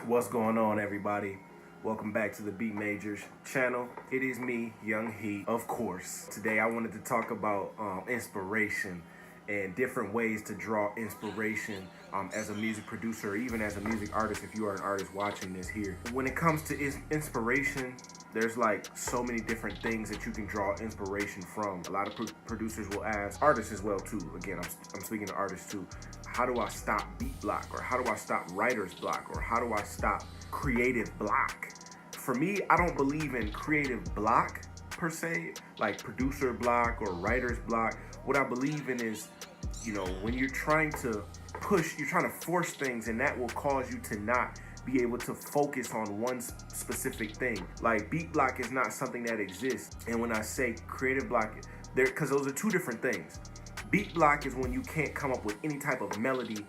What's going on, everybody? Welcome back to the Beat Majors channel. It is me, Young Heat, of course. Today I wanted to talk about inspiration and different ways to draw inspiration as a music producer or even as a music artist if you are an artist watching this here. When it comes to inspiration, there's like so many different things that you can draw inspiration from. A lot of producers will ask, artists as well too, again, I'm speaking to artists too, how do I stop beat block, or how do I stop writer's block, or how do I stop creative block? For me, I don't believe in creative block per se, like producer block or writer's block. What I believe in is, you know, when you're trying to push, you're trying to force things, and that will cause you to not be able to focus on one specific thing. Like beat block is not something that exists. And when I say creative block, because those are two different things. Beat block is when you can't come up with any type of melody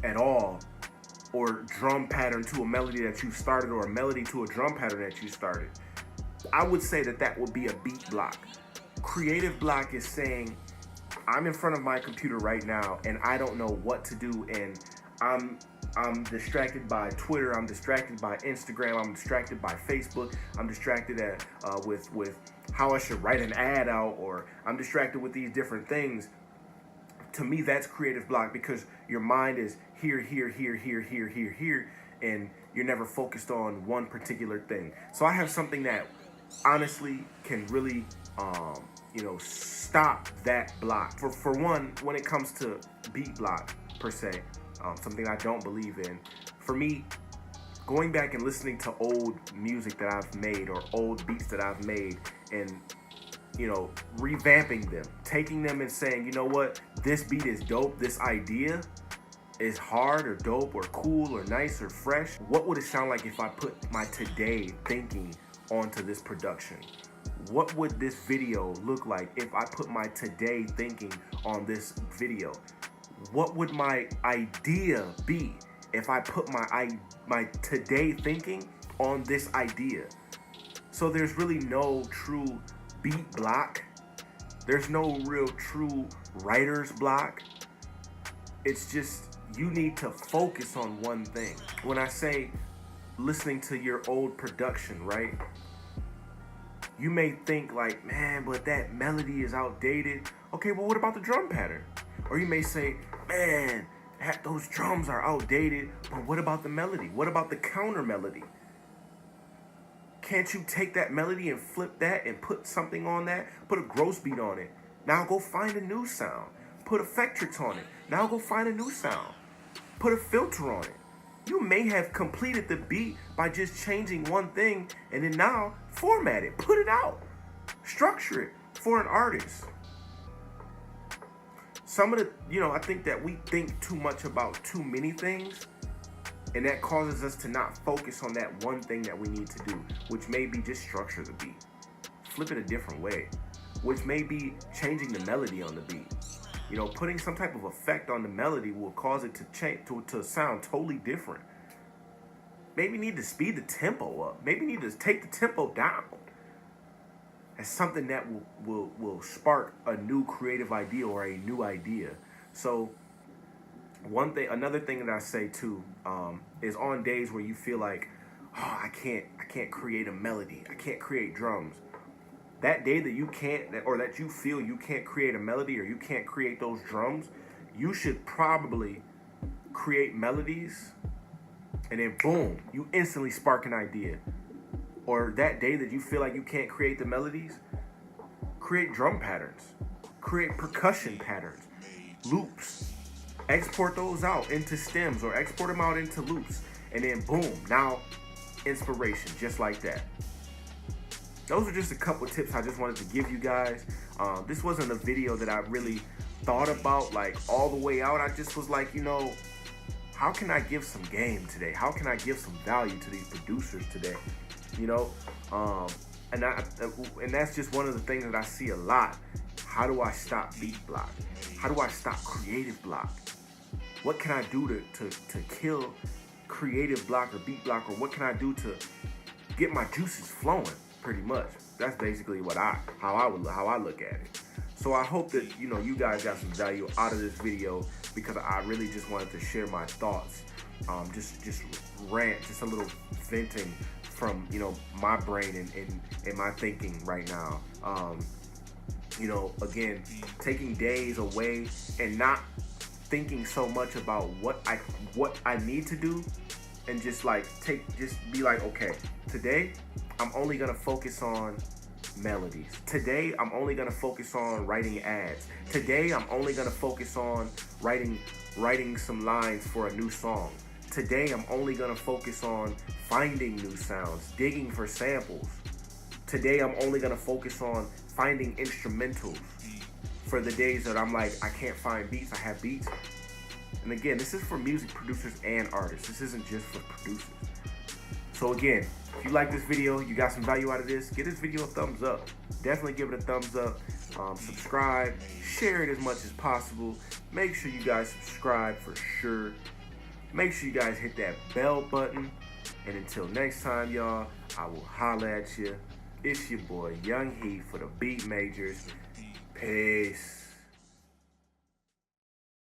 at all, or drum pattern to a melody that you started, or a melody to a drum pattern that you started. I would say that that would be a beat block. Creative block is saying, I'm in front of my computer right now and I don't know what to do, and I'm distracted by Twitter, I'm distracted by Instagram, I'm distracted by Facebook, I'm distracted with how I should write an ad out, or I'm distracted with these different things. To me, that's creative block, because your mind is here, and you're never focused on one particular thing. So I have something that honestly can really, stop that block. For one, when it comes to beat block per se, something I don't believe in. For me, going back and listening to old music that I've made, or old beats that I've made, and revamping them, taking them and saying, you know what, this beat is dope, this idea is hard or dope or cool or nice or fresh. What would it sound like if I put my today thinking onto this production? What would this video look like if I put my today thinking on this video? What would my idea be if I put my today thinking on this idea? So there's really no true beat block. There's no real true writer's block. It's just you need to focus on one thing. When I say listening to your old production, right? You may think like, man, but that melody is outdated. Okay, well, what about the drum pattern? Or you may say, man, those drums are outdated, but what about the melody? What about the counter melody? Can't you take that melody and flip that and put something on that? Put a gross beat on it. Now go find a new sound. Put Effectrix on it. Now go find a new sound. Put a filter on it. You may have completed the beat by just changing one thing, and then now format it, put it out, structure it for an artist. Some of the, I think that we think too much about too many things, and that causes us to not focus on that one thing that we need to do, which may be just structure the beat, flip it a different way, which may be changing the melody on the beat. Putting some type of effect on the melody will cause it to change, to sound totally different. Maybe need to speed the tempo up. Maybe need to take the tempo down. That's something that will spark a new creative idea or a new idea. So another thing that I say too, is on days where you feel like, oh, I can't create a melody, I can't create drums. That day that you can't, or that you feel you can't create a melody or you can't create those drums, you should probably create melodies, and then boom, you instantly spark an idea. Or that day that you feel like you can't create the melodies, create drum patterns, create percussion patterns, loops. Export those out into stems or export them out into loops, and then boom, now inspiration, just like that. Those are just a couple tips I just wanted to give you guys. This wasn't a video that I really thought about like all the way out. I just was like, how can I give some game today? How can I give some value to these producers today? And that's just one of the things that I see a lot. How do I stop beat block? How do I stop creative block? What can I do to kill creative block or beat block, or what can I do to get my juices flowing? Pretty much. That's basically how I look at it. So I hope that you guys got some value out of this video, because I really just wanted to share my thoughts just rant, just a little venting from my brain and my thinking right now. Again, taking days away and not thinking so much about what I need to do, and just be like, okay, today I'm only gonna focus on melodies. Today I'm only gonna focus on writing ads. Today I'm only gonna focus on writing some lines for a new song. Today I'm only gonna focus on finding new sounds, digging for samples. Today I'm only gonna focus on finding instrumentals. For the days that I'm like, I can't find beats, I have beats. And again, this is for music producers and artists. This isn't just for producers. So again, if you like this video, you got some value out of this, give this video a thumbs up. Definitely give it a thumbs up. Subscribe, share it as much as possible. Make sure you guys subscribe for sure. Make sure you guys hit that bell button. And until next time, y'all, I will holla at you. It's your boy, Young Heat, for the Beat Majors. Peace.